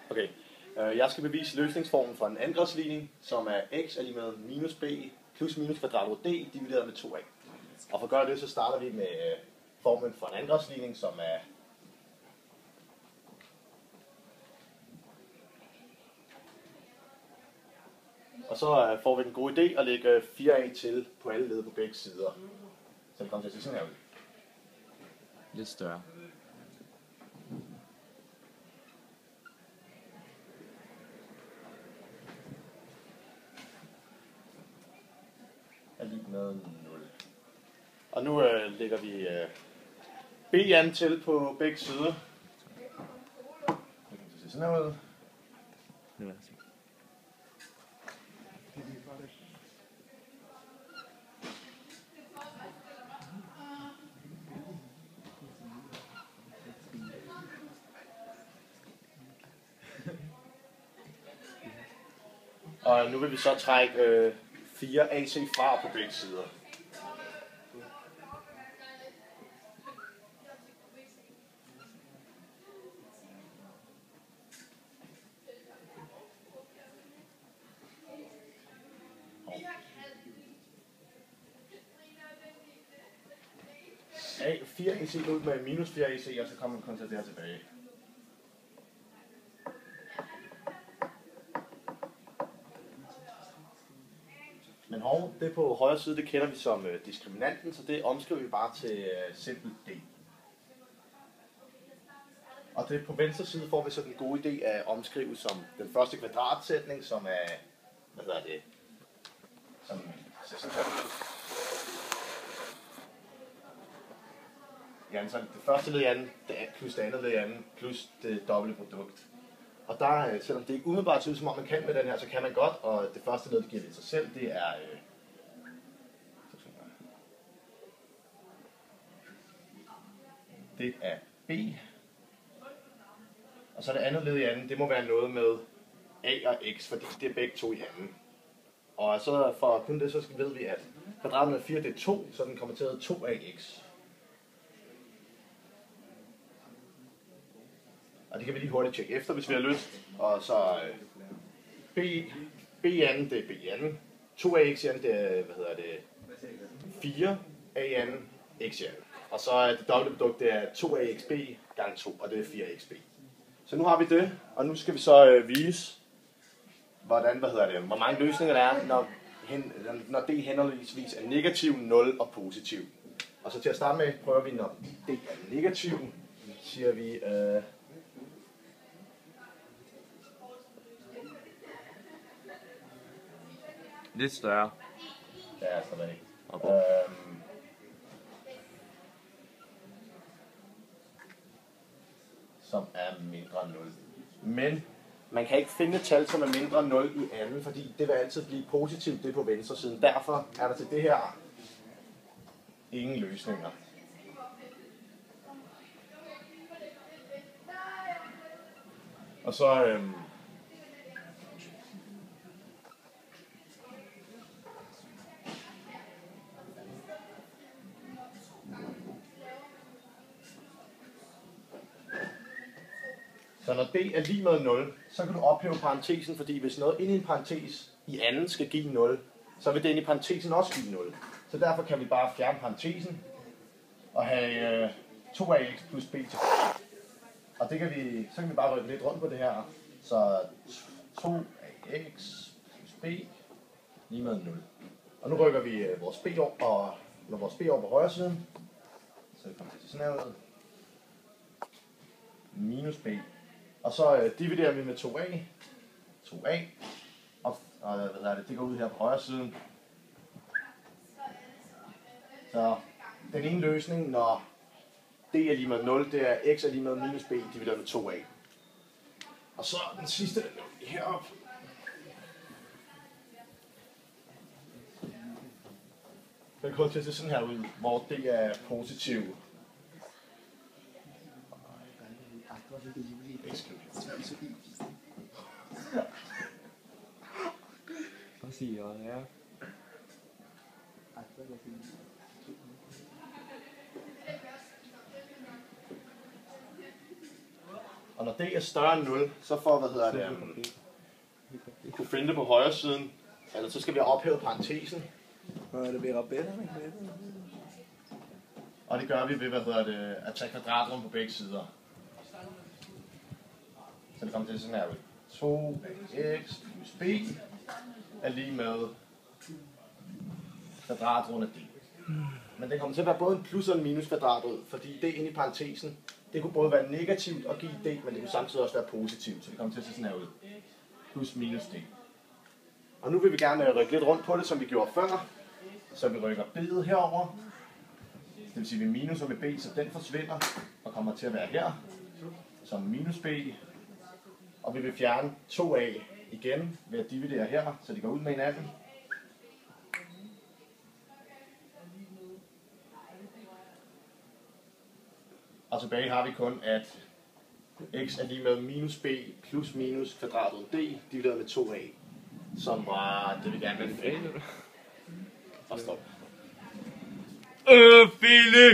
Okay, jeg skal bevise løsningsformen for en angrebsligning, som er x er lige med minus b plus minus kvadratrod d divideret med 2a. Og for at gøre det, så starter vi med formen for en angrebsligning, som er og så får vi den gode idé at lægge 4a til på alle led på begge sider. Så det kommer til at se sådan her ud. Lidt større. Er lige med 0. Og nu lægger vi b'en til på begge sider. Det kommer til at se sådan her ud. Og nu vil vi så trække 4 AC fra på begge sider. A, 4 AC ud med minus 4 AC, og så kommer vi kun til det her tilbage. Men det på højre side, det kender vi som diskriminanten, så det omskriver vi bare til simpel D. Og det på venstre side får vi så den gode idé at omskrive som den første kvadratsætning, som er, som ja, så det første led i anden, plus det andet led i anden, plus det dobbelte produkt. Og der, selvom det ikke umiddelbart ser ud som om man kan med den her, så kan man godt, og det første led, det giver lidt sig selv, det er B. Og så det andet led i anden, det må være noget med A og X, fordi det er begge to i anden. Og så for kun det, så ved vi, at kvadratet med 4, det er 2, så den kommer til at 2ax. Og det kan vi lige hurtigt tjekke efter, hvis vi har lyst. Og så B anden, det er B anden. 2ax anden, det er, 4 A anden, x anden. Og så er det dobbelte produkt, det er 2axb gange 2, og det er 4xb. Så nu har vi det, og nu skal vi så vise, hvordan, hvor mange løsninger der er, når d henholdsvis er negativ, 0 og positiv. Og så til at starte med prøver vi, når d er negativ, siger vi lidt større. Ja, så er det. Som er mindre end 0. Men man kan ikke finde et tal, som er mindre end 0 i anden, fordi det vil altid blive positivt, det på venstre siden. Derfor er der til det her ingen løsninger. Og så så når d er lige med 0, så kan du ophæve parentesen, fordi hvis noget inde i en parentes i anden skal give 0, så vil det inde i parentesen også give 0. Så derfor kan vi bare fjerne parentesen og have 2ax plus b til. Og det så kan vi bare rykke lidt rundt på det her. Så 2ax plus b lige med 0. Og nu rykker vi vores b over på højre siden. Så det kommer til sådan her ud. Minus b. Og så dividerer vi med 2a. 2a. Og det går ud her på højre siden. Så den ene løsning, når d er lige med 0, det er x er lige med minus b divideret med 2a. Og så den sidste, den lukker vi heroppe. Den kommer til at se sådan her ud, hvor d er positiv. Così, ja. Og når d er større end 0, så for, kunne finde det på højre siden, altså så skal vi have ophævet parentesen. Og det gør vi ved, at tage kvadratrum på begge sider. Så det kommer til sådan her ud. 2x plus b er lige med kvadratrund af d. Men det kommer til at være både en plus og en minus kvadratrod, fordi det inde i parentesen, det kunne både være negativt og give d, men det kunne samtidig også være positivt, så det kommer til at se sådan her ud. Plus minus d. Og nu vil vi gerne rykke lidt rundt på det, som vi gjorde før. Så vi rykker b'et herover. Det vil sige, at vi minuser med b, så den forsvinder og kommer til at være her. Som minus b. Og vi vil fjerne 2a igen ved at dividere her, så de går ud med hinanden. Og tilbage har vi kun, at x er lige med minus b plus minus kvadratet d divideret med 2a. Som var det, vi gerne ville finde. Og stop. Felix!